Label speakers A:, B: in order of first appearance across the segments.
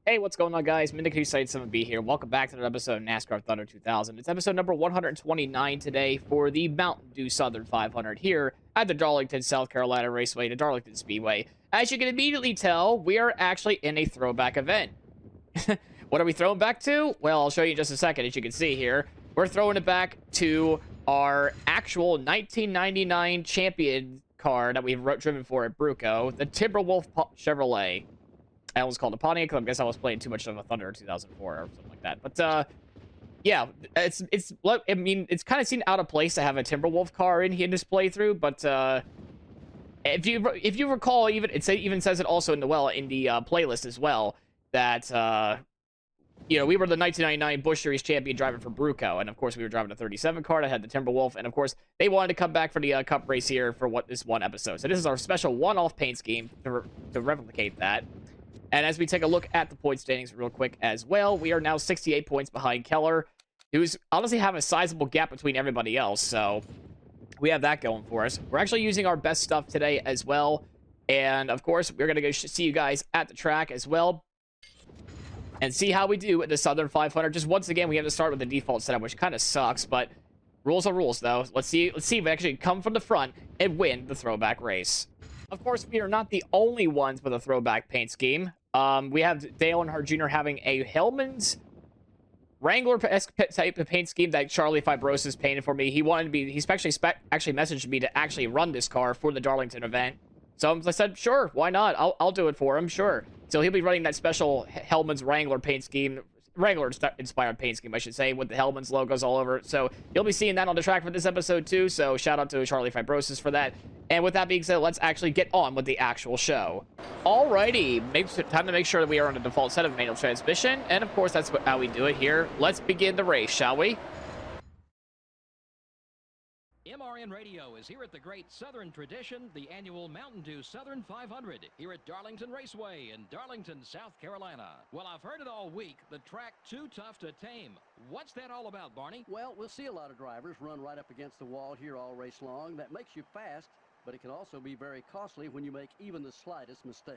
A: Hey, what's going on, guys? Minnick7B here. Welcome back to another episode of NASCAR Thunder 2000. It's episode number 129 today for the Mountain Dew Southern 500 here at the Darlington, South Carolina Raceway, the Darlington Speedway. As you can immediately tell, we are actually in a throwback event. What are we throwing back to? Well, I'll show you in just a second. As you can see here, we're throwing it back to our actual 1999 champion car that we've driven for at Brewco, the Timberwolf Chevrolet. I almost called it a Pontiac. I guess I was playing too much of a Thunder 2004 or something like that. But yeah, I mean, it's kind of seemed out of place to have a Timberwolf car in this playthrough. But if you recall, it even says it also in the playlist as well that you know, we were the 1999 Busch Series champion driving for Brewco, and of course we were driving a 37 car that had the Timberwolf, and of course they wanted to come back for the Cup race here for this one episode. So this is our special one-off paint scheme to replicate that. And as we take a look at the point standings real quick as well, we are now 68 points behind Keller, who's honestly having a sizable gap between everybody else. So we have that going for us. We're actually using our best stuff today as well. And of course, we're going to go see you guys at the track as well and see how we do in the Southern 500. Just once again, we have to start with the default setup, which kind of sucks, but rules are rules, though. Let's see if we actually come from the front and win the throwback race. Of course, we are not the only ones with a throwback paint scheme. We have Dale Earnhardt Jr. having a Hellman's Wrangler-esque type of paint scheme that Charlie Fibrosis painted for me. He wanted to be, actually messaged me to actually run this car for the Darlington event. So I said, sure, why not? I'll do it for him, sure. So he'll be running that special Hellman's Wrangler paint scheme, Wrangler-inspired paint scheme, I should say, with the Hellman's logos all over it. So you'll be seeing that on the track for this episode too. So shout out to Charlie Fibrosis for that. And with that being said, let's actually get on with the actual show. Alrighty, time to make sure that we are on the default set of manual transmission. And of course, that's how we do it here. Let's begin the race, shall we?
B: MRN Radio is here at the great Southern tradition, the annual Mountain Dew Southern 500, here at Darlington Raceway in Darlington, South Carolina. Well, I've heard it all week, the track too tough to tame. What's that all about, Barney?
C: Well, we'll see a lot of drivers run right up against the wall here all race long. That makes you fast, but it can also be very costly when you make even the slightest mistake.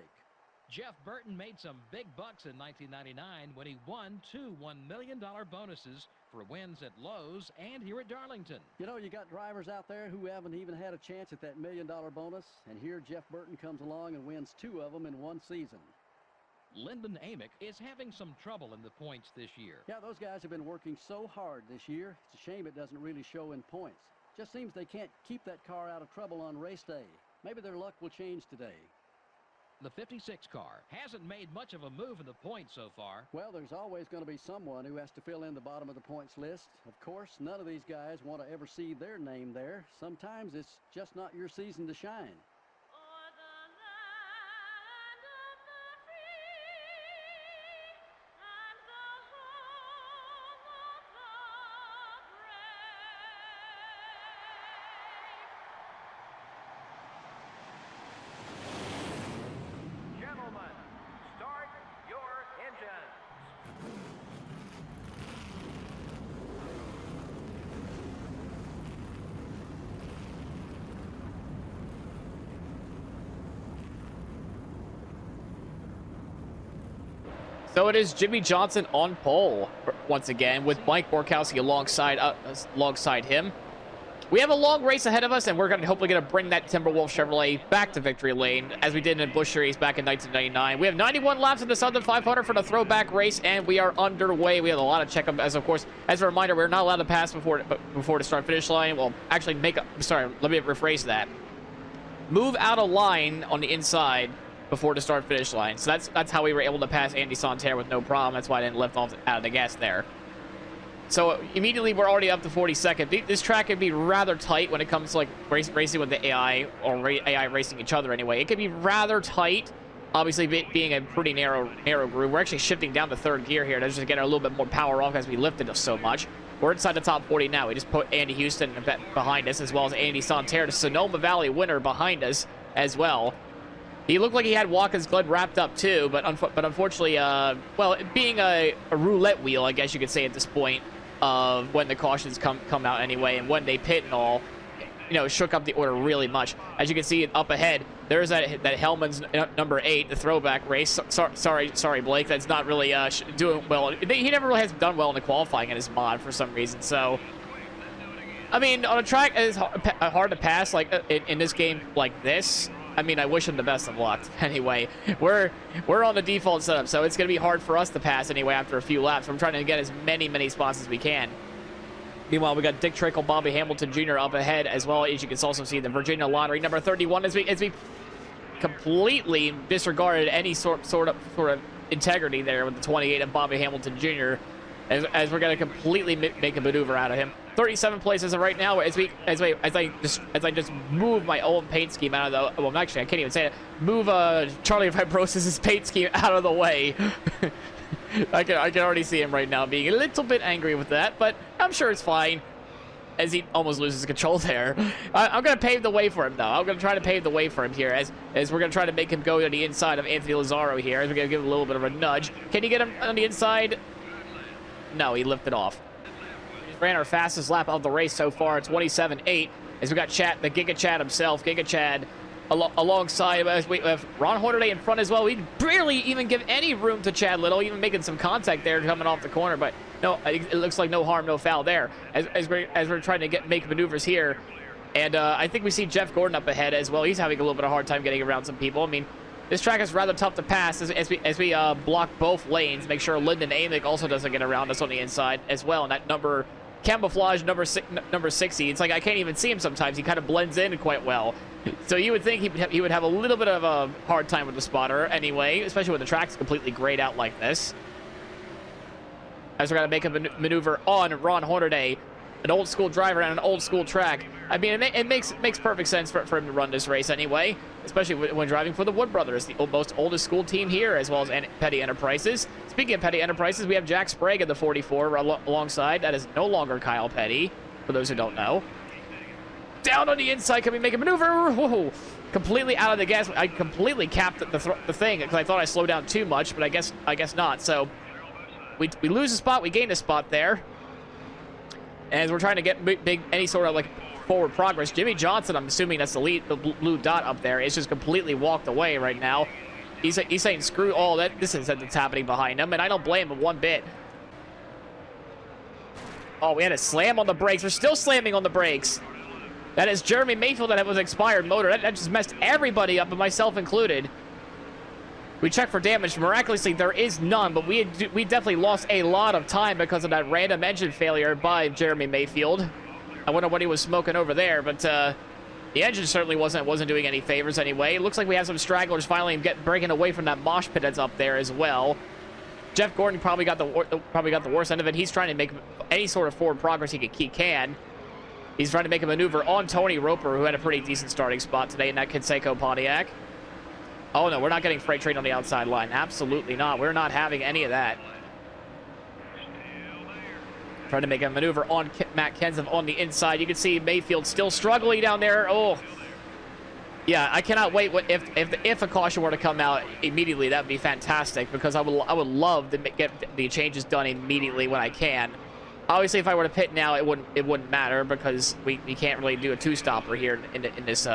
B: Jeff Burton made some big bucks in 1999 when he won two $1 million bonuses for wins at Lowe's and here at Darlington.
C: You know, you got drivers out there who haven't even had a chance at that $1 million bonus, and here Jeff Burton comes along and wins two of them in one season.
B: Lyndon Amick is having some trouble in the points this year.
C: Yeah, those guys have been working so hard this year. It's a shame it doesn't really show in points. Just seems they can't keep that car out of trouble on race day. Maybe their luck will change today.
B: The 56 car hasn't made much of a move in the points so far.
C: Well, there's always going to be someone who has to fill in the bottom of the points list. Of course, none of these guys want to ever see their name there. Sometimes it's just not your season to shine.
A: So it is Jimmy Johnson on pole once again with Mike Borkowski alongside him. We have a long race ahead of us, and we're hopefully going to bring that Timberwolf Chevrolet back to victory lane as we did in Busch Series back in 1999. We have 91 laps in the Southern 500 for the throwback race, and we are underway. We have a lot of checkup, as of course, as a reminder, we're not allowed to pass before the start-finish line. Well, actually, sorry, let me rephrase that. Move out of line on the inside before the start-finish line. So that's how we were able to pass Andy Santerre with no problem. That's why I didn't lift off out of the gas there. So immediately we're already up to 42nd. This track can be rather tight when it comes to like racing with the AI or AI racing each other anyway. It can be rather tight. Obviously, being a pretty narrow groove. We're actually shifting down to third gear here to just get a little bit more power off as we lifted us so much. We're inside the top 40 now. We just put Andy Houston behind us, as well as Andy Santerre, the Sonoma Valley winner, behind us as well. He looked like he had Watkins Glen wrapped up too, but unfortunately, well, being a roulette wheel, I guess you could say at this point, of when the cautions come out anyway, and when they pit and all, shook up the order really much. As you can see up ahead, there's that Hellman's number 8, the throwback race. Sorry, Blake, that's not really doing well. He never really has done well in the qualifying in his mod for some reason. So, I mean, on a track it's hard to pass like in this game like this. I mean, I wish him the best of luck. Anyway, we're on the default setup, so it's going to be hard for us to pass anyway after a few laps. I'm trying to get as many spots as we can. Meanwhile, we got Dick Trickle, Bobby Hamilton Jr. up ahead, as well as you can also see the Virginia Lottery number 31 as we completely disregarded any sort of integrity there with the 28 of Bobby Hamilton Jr. as we're going to completely make a maneuver out of him. 37 places right now as I just move my old paint scheme out of the, well, actually I can't even say it, move Charlie Fibrosis' paint scheme out of the way. I can already see him right now being a little bit angry with that, but I'm sure it's fine as he almost loses control there. I'm going to pave the way for him, though. I'm going to try to pave the way for him here as we're going to try to make him go to the inside of Anthony Lazzaro here. As we're going to give him a little bit of a nudge. Can you get him on the inside? No, he lifted off. We just ran our fastest lap of the race so far, 27.8, as we got Chad, the Giga Chad himself, Giga Chad, alongside as we have Ron Hornaday in front as well. We barely even give any room to Chad Little, even making some contact there coming off the corner, but no, it looks like no harm, no foul there as we're trying to make maneuvers here. And I think we see Jeff Gordon up ahead as well. He's having a little bit of a hard time getting around some people. I mean, this track is rather tough to pass as we block both lanes, make sure Lyndon Amick also doesn't get around us on the inside as well. And that camouflage number 60, it's like I can't even see him sometimes. He kind of blends in quite well. So you would think he would have a little bit of a hard time with the spotter anyway, especially when the track's completely grayed out like this. As we're going to make a maneuver on Ron Hornaday, an old school driver on an old school track. I mean, it makes perfect sense for him to run this race anyway, especially when driving for the Wood Brothers, the most oldest school team here, as well as Petty Enterprises. Speaking of Petty Enterprises, we have Jack Sprague in the 44 alongside. That is no longer Kyle Petty, for those who don't know. Down on the inside, can we make a maneuver? Whoa, completely out of the gas. I completely capped the thing because I thought I slowed down too much, but I guess not. So we lose a spot, we gain a spot there. And we're trying to get any sort of like forward progress. Jimmy Johnson, I'm assuming that's the blue dot up there, is just completely walked away right now. He's saying screw all that. This is that's happening behind him, and I don't blame him one bit. Oh, we had a slam on the brakes. We're still slamming on the brakes. That is Jeremy Mayfield that was expired motor. That just messed everybody up, and myself included. We checked for damage. Miraculously, there is none, but we definitely lost a lot of time because of that random engine failure by Jeremy Mayfield. I wonder what he was smoking over there, but the engine certainly wasn't doing any favors anyway. It looks like we have some stragglers finally breaking away from that mosh pit that's up there as well. Jeff Gordon probably got the worst end of it. He's trying to make any sort of forward progress he can. He's trying to make a maneuver on Tony Roper, who had a pretty decent starting spot today in that Conseco Pontiac. Oh, no, we're not getting freight train on the outside line. Absolutely not. We're not having any of that. Trying to make a maneuver on Matt Kenseth on the inside. You can see Mayfield still struggling down there. Oh, yeah, I cannot wait. If a caution were to come out immediately, that would be fantastic because I would love to get the changes done immediately when I can. Obviously, if I were to pit now, it wouldn't matter because we can't really do a two-stopper here in this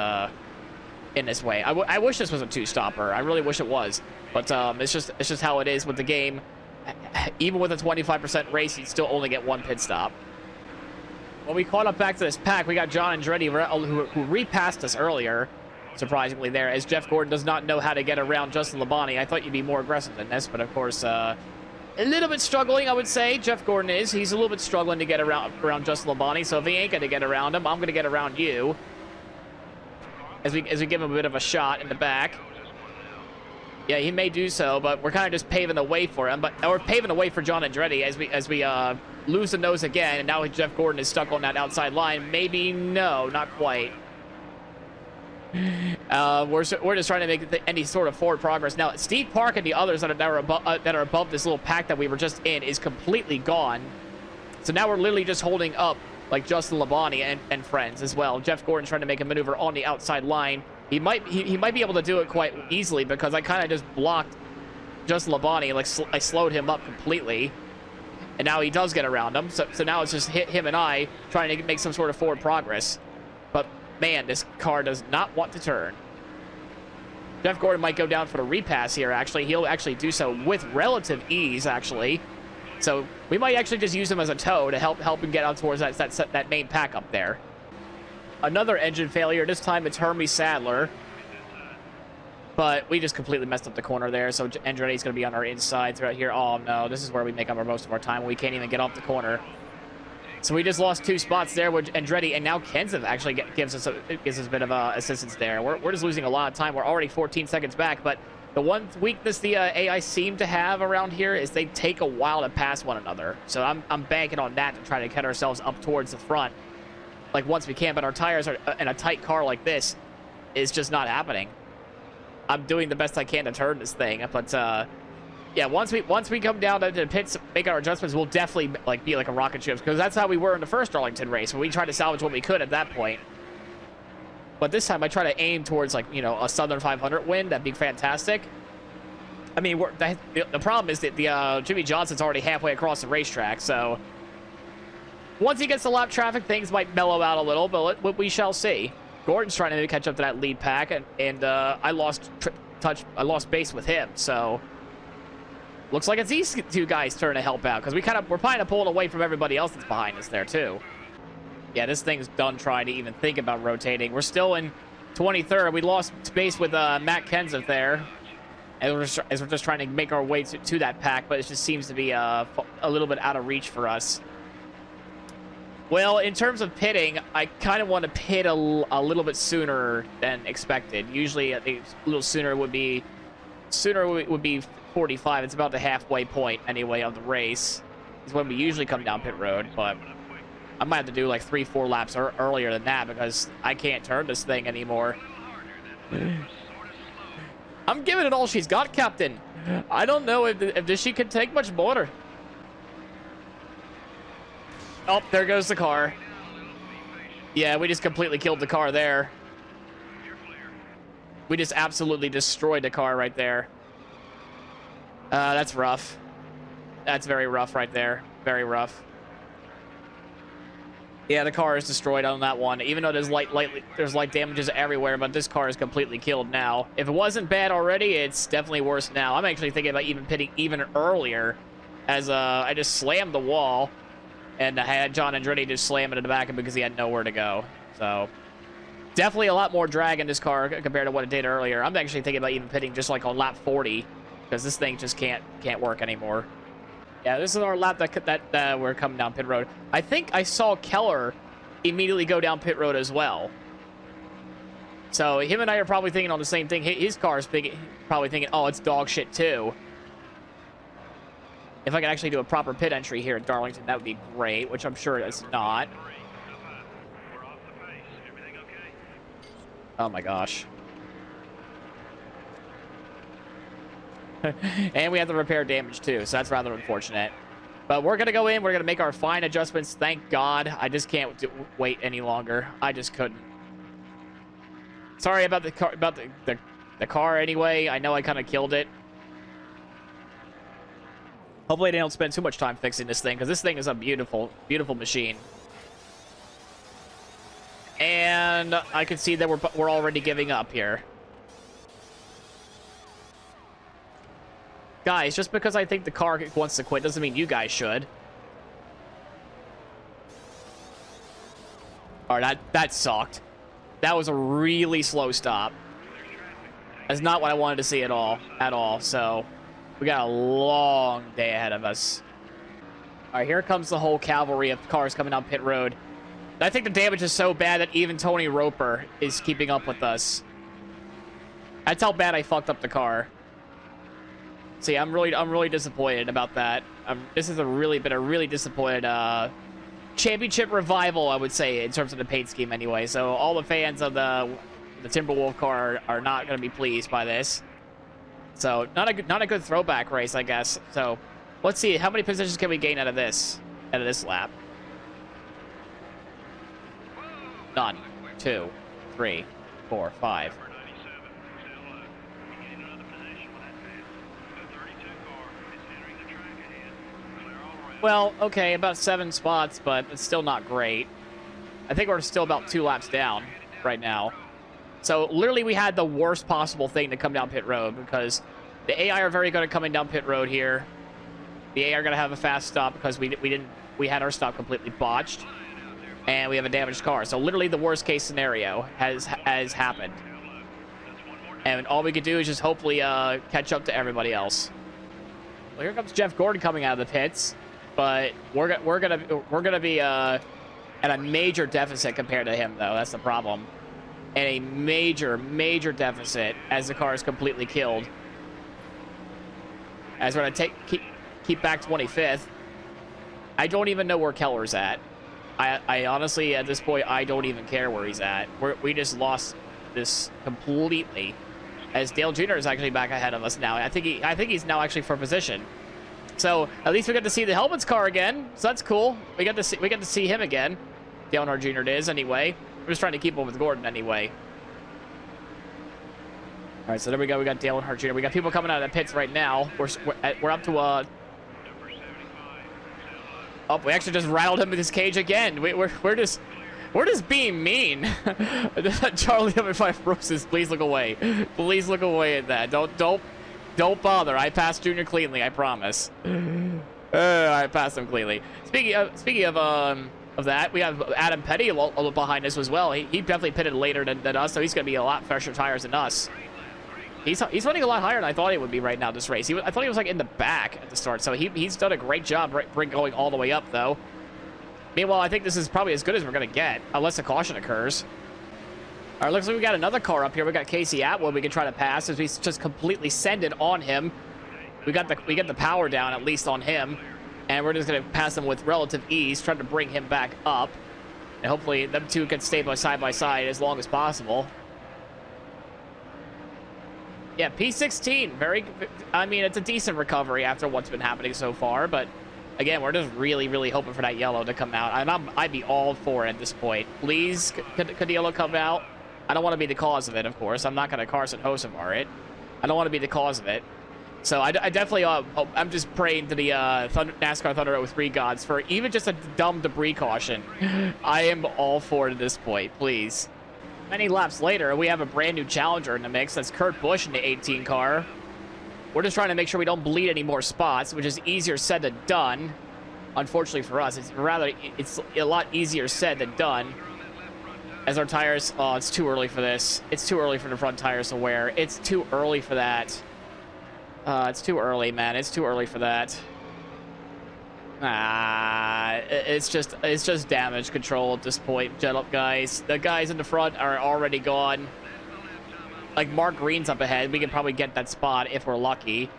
A: way. I wish this was a two-stopper. I really wish it was, but it's just how it is with the game. Even with a 25% race, you'd still only get one pit stop. When we caught up back to this pack, we got John Andretti who repassed us earlier, surprisingly there, as Jeff Gordon does not know how to get around Justin Labonte. I thought you'd be more aggressive than this, but of course, a little bit struggling, I would say. Jeff Gordon is. He's a little bit struggling to get around Justin Labonte, so if he ain't going to get around him, I'm going to get around you. As we give him a bit of a shot in the back. Yeah, he may do so, but we're kind of just paving the way for him. Or paving the way for John Andretti as we lose the nose again, and now Jeff Gordon is stuck on that outside line. Maybe no, not quite. We're just trying to make any sort of forward progress. Now, Steve Park and the others that are above this little pack that we were just in is completely gone. So now we're literally just holding up like Justin Labonte and friends as well. Jeff Gordon's trying to make a maneuver on the outside line. He might be able to do it quite easily because I kind of just blocked Justin Labonte. Like I slowed him up completely, and now he does get around him. So now it's just him and I trying to make some sort of forward progress. But Man, this car does not want to turn. Jeff Gordon might go down for the repass here, actually. He'll actually do so with relative ease, actually. So we might actually just use him as a tow to help him get out towards that main pack up there. Another engine failure. This time it's Hermie Sadler. But we just completely messed up the corner there, so Andretti's going to be on our inside throughout here. Oh, no, this is where we make up most of our time. We can't even get off the corner. So we just lost 2 spots there with Andretti, and now Kenseth actually gives us a bit of assistance there. We're just losing a lot of time. We're already 14 seconds back, but the one weakness the AI seem to have around here is they take a while to pass one another. So I'm banking on that to try to get ourselves up towards the front, like once we can. But our tires are in a tight car like this is just not happening. I'm doing the best I can to turn this thing, but yeah, once we come down to the pits, make our adjustments, we'll definitely be like a rocket ship, because that's how we were in the first Darlington race, when we tried to salvage what we could at that point. But this time I try to aim towards a Southern 500 win. That'd be fantastic. I mean, the problem is that Jimmy Johnson's already halfway across the racetrack, so once he gets the lap traffic, things might mellow out a little, but we shall see. Gordon's trying to catch up to that lead pack, and I lost base with him, so looks like it's these 2 guys' turn to help out, because we're kind of pulling away from everybody else that's behind us there too. Yeah, this thing's done trying to even think about rotating. We're still in 23rd. We lost space with Matt Kenseth there, and we're just trying to make our way to that pack, but it just seems to be a little bit out of reach for us. Well, in terms of pitting, I kind of want to pit a little bit sooner than expected. Usually, I think a little sooner would be 45. It's about the halfway point, anyway, of the race. Is when we usually come down pit road, but I might have to do like 3-4 laps earlier than that, because I can't turn this thing anymore. I'm giving it all she's got, Captain. I don't know if she can take much more. Oh, there goes the car. Yeah, we just completely killed the car there. We just absolutely destroyed the car right there. That's rough. That's very rough right there. Very rough. Yeah, the car is destroyed on that one. Even though there's light damages everywhere, but this car is completely killed now. If it wasn't bad already, it's definitely worse now. I'm actually thinking about even pitting even earlier, as I just slammed the wall. And I had John Andretti just slam it in the back because he had nowhere to go. So, definitely a lot more drag in this car compared to what it did earlier. I'm actually thinking about even pitting just like on lap 40, because this thing just can't work anymore. Yeah, this is our lap that we're coming down pit road. I think I saw Keller immediately go down pit road as well. So him and I are probably thinking on the same thing. His car is probably thinking, oh, it's dog shit too. If I could actually do a proper pit entry here at Darlington, that would be great, which I'm sure it's not. Oh my gosh. And we have to repair damage too, so that's rather unfortunate. But we're going to go in, we're going to make our fine adjustments, thank God. I just can't wait any longer. I just couldn't. Sorry about the car, the car anyway. I know I kind of killed it. Hopefully they don't spend too much time fixing this thing, because this thing is a beautiful, beautiful machine. And I can see that we're already giving up here. Guys, just because I think the car wants to quit doesn't mean you guys should. Alright, that sucked. That was a really slow stop. That's not what I wanted to see at all, so we got a long day ahead of us. Alright, here comes the whole cavalry of cars coming down pit road. I think the damage is so bad that even Tony Roper is keeping up with us. That's how bad I fucked up the car. See, I'm really disappointed about that. This has been a really disappointed championship revival, I would say, in terms of the paint scheme anyway. So all the fans of the Timberwolf car are not going to be pleased by this. So not a good throwback race, I guess. So let's see, how many positions can we gain out of this lap? None. 2, 3, 4, 5. Well, okay, about 7 spots, but it's still not great. I think we're still about 2 laps down. right now. So literally we had the worst possible thing to come down pit road because the AI are very good at coming down pit road here. The AI are going to have a fast stop because we had our stop completely botched. And we have a damaged car. So literally the worst case scenario has happened. And all we could do is just hopefully catch up to everybody else. Well, here comes Jeff Gordon coming out of the pits, but we're gonna be at a major deficit compared to him, though. That's the problem, and a major deficit as the car is completely killed. As we're gonna keep back 25th. I don't even know where Keller's at. I honestly, at this point, I don't even care where he's at. We just lost this completely. As Dale Jr. is actually back ahead of us now. I think he's now actually for position. So at least we get to see the Helmets car again. So that's cool. We get to see him again. Dale Jr. is anyway. We're just trying to keep up with Gordon anyway. All right, so there we go. We got Dale Jr. We got people coming out of the pits right now. We're up to oh, we actually just rattled him with his cage again. We're just being mean. Charlie 5 Roses, please look away. Please look away at that. Don't bother. I passed Junior cleanly, I promise. I passed him cleanly. Speaking of that, we have Adam Petty a little behind us as well. He definitely pitted later than us, so he's going to be a lot fresher tires than us. He's running a lot higher than I thought he would be right now this race. I thought he was like in the back at the start, so he's done a great job going all the way up though. Meanwhile, I think this is probably as good as we're going to get, unless a caution occurs. All right, looks like we got another car up here. We got Casey Atwood we can try to pass as we just completely send it on him. We get the power down at least on him, and we're just going to pass him with relative ease, trying to bring him back up. And hopefully them two can stay side by side as long as possible. Yeah, P16, I mean, it's a decent recovery after what's been happening so far, but again, we're just really hoping for that yellow to come out. And I'd be all for it at this point. Please, could the yellow come out? I don't want to be the cause of it, of course. I'm not going to Carson Hocevar it. I don't want to be the cause of it. So I definitely, I'm just praying to the NASCAR Thunder 03 gods for even just a dumb debris caution. I am all for it at this point, please. Many laps later, we have a brand new challenger in the mix. That's Kurt Busch in the 18 car. We're just trying to make sure we don't bleed any more spots, which is easier said than done. Unfortunately for us, it's a lot easier said than done. As our tires, oh, it's too early for this. It's too early for the front tires to wear. It's too early for that. It's too early, man. It's too early for that. It's just damage control at this point. Jet up, guys. The guys in the front are already gone. Like, Mark Green's up ahead. We can probably get that spot if we're lucky.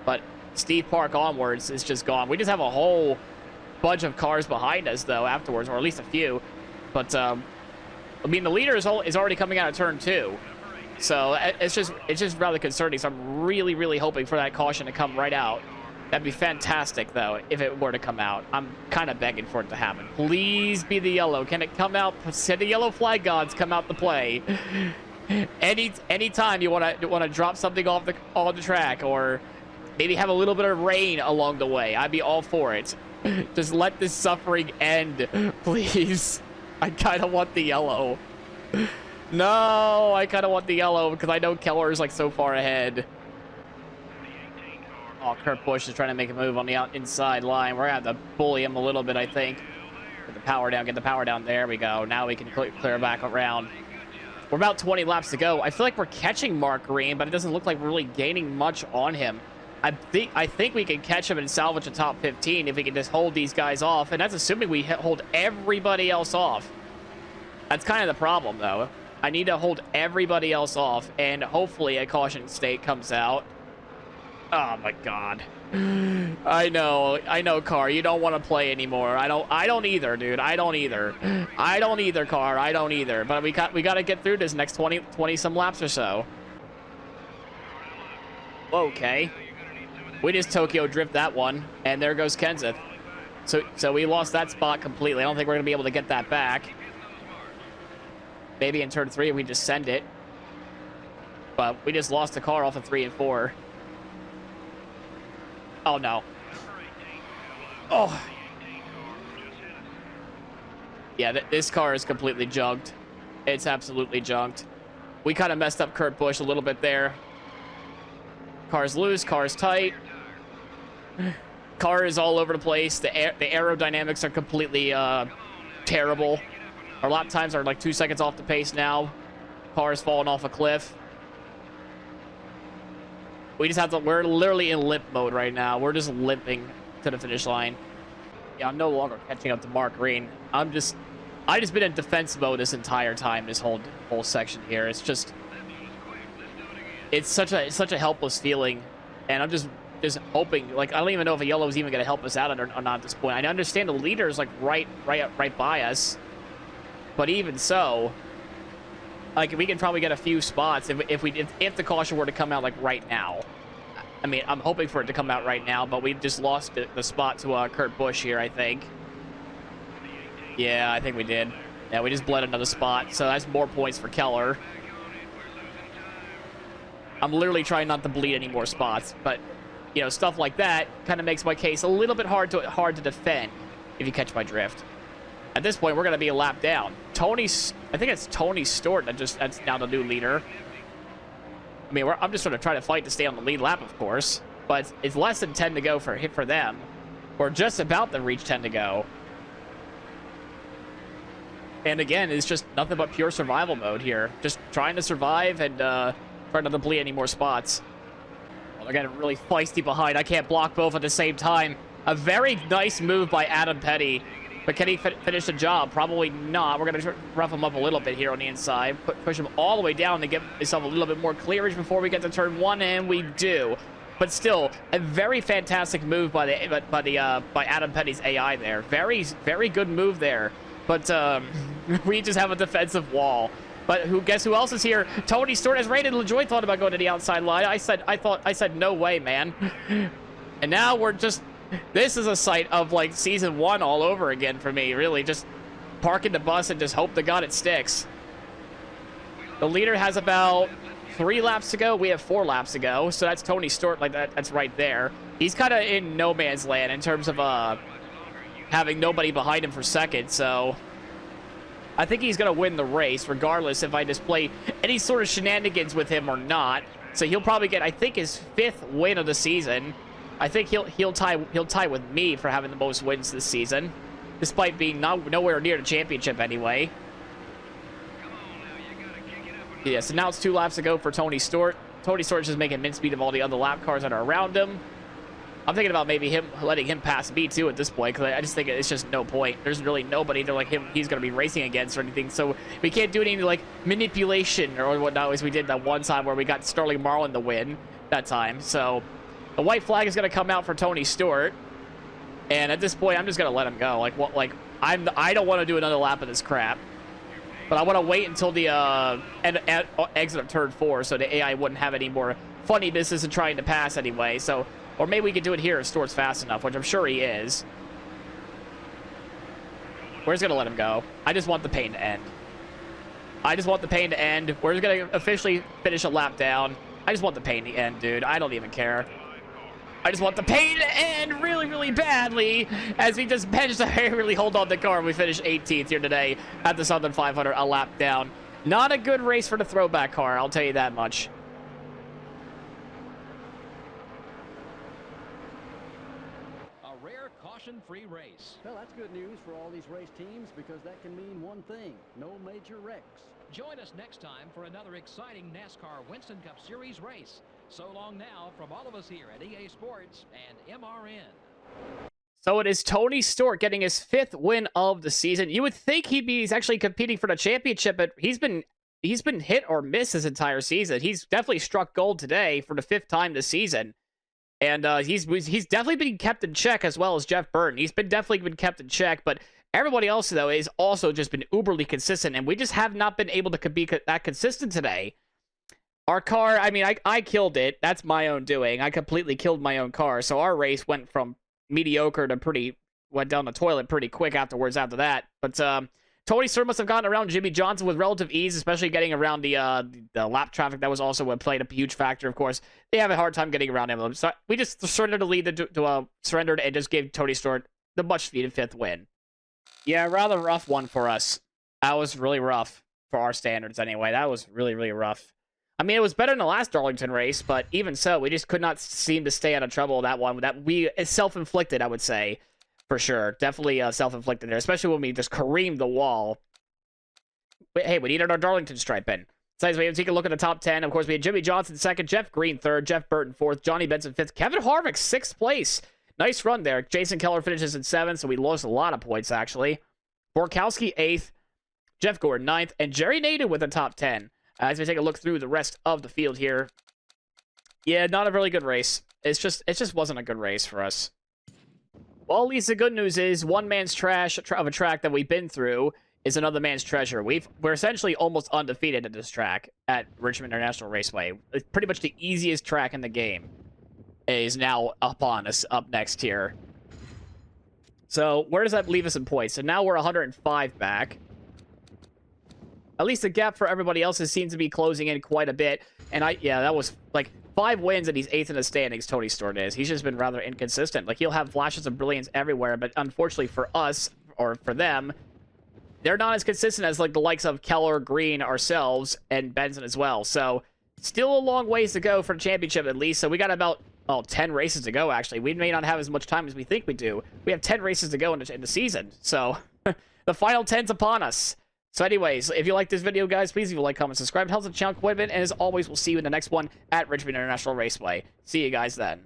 A: But Steve Park onwards is just gone. We just have a whole bunch of cars behind us, though, afterwards, or at least a few. But, I mean, the leader is already coming out of turn 2. So it's just rather concerning. So I'm really hoping for that caution to come right out. That'd be fantastic, though, if it were to come out. I'm kind of begging for it to happen. Please be the yellow. Can it come out? Send the yellow flag gods come out to play. Anytime you want to drop something off the track, or maybe have a little bit of rain along the way, I'd be all for it. Just let this suffering end, please. I kind of want the yellow. No, I kind of want the yellow because I know Keller is like so far ahead. Oh, Kurt Busch is trying to make a move on the inside line. We're going to have to bully him a little bit, I think. Get the power down. Get the power down. There we go. Now we can clear back around. We're about 20 laps to go. I feel like we're catching Mark Green, but it doesn't look like we're really gaining much on him. I think we can catch him and salvage the top 15 if we can just hold these guys off. And that's assuming we hold everybody else off. That's kind of the problem, though. I need to hold everybody else off, and hopefully a caution state comes out. Oh my God. I know, Car. You don't want to play anymore. I don't either, dude. I don't either, Car. I don't either. But we got to get through this next 20 some laps or so. Okay. We just Tokyo drift that one, and there goes Kenseth. So we lost that spot completely. I don't think we're gonna be able to get that back. Maybe in turn 3 we just send it. But we just lost the car off of 3 and 4. Oh, no. Oh. Yeah, this car is completely jugged. It's absolutely junked. We kind of messed up Kurt Busch a little bit there. Car's loose, car's tight. Car is all over the place. The aerodynamics are completely terrible. Our lap times are like 2 seconds off the pace now. Car is falling off a cliff. We just have to, we're literally in limp mode right now. We're just limping to the finish line. Yeah, I'm no longer catching up to Mark Green. I just been in defense mode this entire time, this whole section here. It's just, it's such a helpless feeling. And I'm just hoping, like, I don't even know if a yellow is even going to help us out or not at this point. I understand the leader is like right by us, but even so, like, we can probably get a few spots if the caution were to come out like right now. I mean, I'm hoping for it to come out right now, but we've just lost the spot to Kurt Busch here, I think. Yeah, I think we did. Yeah, we just bled another spot, so that's more points for Keller. I'm literally trying not to bleed any more spots, but you know, stuff like that kind of makes my case a little bit hard to defend, if you catch my drift. At this point, we're going to be a lap down. I think it's Tony Stewart that's now the new leader. I mean, I'm just sort of trying to fight to stay on the lead lap, of course, but it's less than 10 to go for them. We're just about to reach 10 to go. And again, it's just nothing but pure survival mode here. Just trying to survive and trying not to bleed any more spots. Well, they're getting really feisty behind. I can't block both at the same time. A very nice move by Adam Petty. But can he finish the job? Probably not. We're going to rough him up a little bit here on the inside. Push him all the way down to get himself a little bit more clearage before we get to turn 1, and we do. But still, a very fantastic move by Adam Petty's AI there. Very, very good move there. But we just have a defensive wall. But guess who else is here? Tony Stewart. As Raiden LaJoy thought about going to the outside line, I said no way, man. And now we're just. This is a sight of, like, season 1 all over again for me, really. Just parking the bus and just hope to God it sticks. The leader has about 3 laps to go. We have 4 laps to go. So that's Tony Stewart, like that's right there. He's kind of in no man's land in terms of having nobody behind him for second. So I think he's going to win the race, regardless if I display any sort of shenanigans with him or not. So he'll probably get, I think, his 5th win of the season. I think he'll tie with me for having the most wins this season, despite being nowhere near the championship anyway. Yeah, so now it's 2 laps to go for Tony Stewart. Tony Stewart's just making mincemeat of all the other lap cars that are around him. I'm thinking about maybe letting him pass me too at this point, because I just think it's just no point. There's really nobody that like him he's going to be racing against or anything, so we can't do any like manipulation or whatnot as we did that one time where we got Sterling Marlin to win that time. So the white flag is going to come out for Tony Stewart, and at this point, I'm just going to let him go. I don't want to do another lap of this crap, but I want to wait until the exit of turn 4, so the AI wouldn't have any more funny business in trying to pass anyway. So, or maybe we could do it here if Stewart's fast enough, which I'm sure he is. We're just going to let him go. I just want the pain to end. We're just going to officially finish a lap down. I just want the pain to end, dude. I don't even care. I just want the pain to end really, really badly as we just managed to really hold on the car and we finished 18th here today at the Southern 500, a lap down. Not a good race for the throwback car, I'll tell you that much.
B: A rare caution-free race.
C: Well, that's good news for all these race teams because that can mean one thing: no major wrecks.
B: Join us next time for another exciting NASCAR Winston Cup Series race. So long now from all of us here at EA Sports and MRN.
A: So it is Tony Stewart getting his 5th win of the season. You would think he's actually competing for the championship, but he's been hit or miss his entire season. He's definitely struck gold today for the 5th time this season. And he's definitely been kept in check, as well as Jeff Burton. He's definitely been kept in check, but everybody else, though, is also just been uberly consistent, and we just have not been able to be that consistent today. Our car, I mean, I killed it. That's my own doing. I completely killed my own car. So our race went from mediocre to went down the toilet pretty quick after that. But Tony Stewart must have gotten around Jimmy Johnson with relative ease, especially getting around the lap traffic. That was also what played a huge factor, of course. They have a hard time getting around him. So we just surrendered the lead surrendered and just gave Tony Stewart the much-needed 5th win. Yeah, rather rough one for us. That was really rough. for our standards anyway. That was really, really rough. I mean, it was better than the last Darlington race, but even so, we just could not seem to stay out of trouble that one. It's self-inflicted, I would say, for sure. Definitely self-inflicted there, especially when we just careened the wall. But, hey, we needed our Darlington stripe in. Besides, we have to take a look at the top 10. Of course, we had Jimmy Johnson second, Jeff Green third, Jeff Burton fourth, Johnny Benson fifth, Kevin Harvick sixth place. Nice run there. Jason Keller finishes in seventh, so we lost a lot of points, actually. Borkowski eighth, Jeff Gordon ninth, and Jerry Naden with the top 10. As we take a look through the rest of the field here. Yeah, not a really good race. It just wasn't a good race for us. Well, at least the good news is one man's trash of a track that we've been through is another man's treasure. We're essentially almost undefeated at this track at Richmond International Raceway. It's pretty much the easiest track in the game is now upon us, up next here. So where does that leave us in points? So now we're 105 back. At least the gap for everybody else seems to be closing in quite a bit. And that was like 5 wins and he's 8th in the standings, Tony Stewart is. He's just been rather inconsistent. Like, he'll have flashes of brilliance everywhere, but unfortunately for us, or for them, they're not as consistent as like the likes of Keller, Green, ourselves, and Benson as well. So still a long ways to go for the championship at least. So we got about 10 races to go, actually. We may not have as much time as we think we do. We have 10 races to go in the season. So the final 10's upon us. So anyways, if you like this video, guys, please leave a like, comment, subscribe. It helps the channel quite a bit. And as always, we'll see you in the next one at Richmond International Raceway. See you guys then.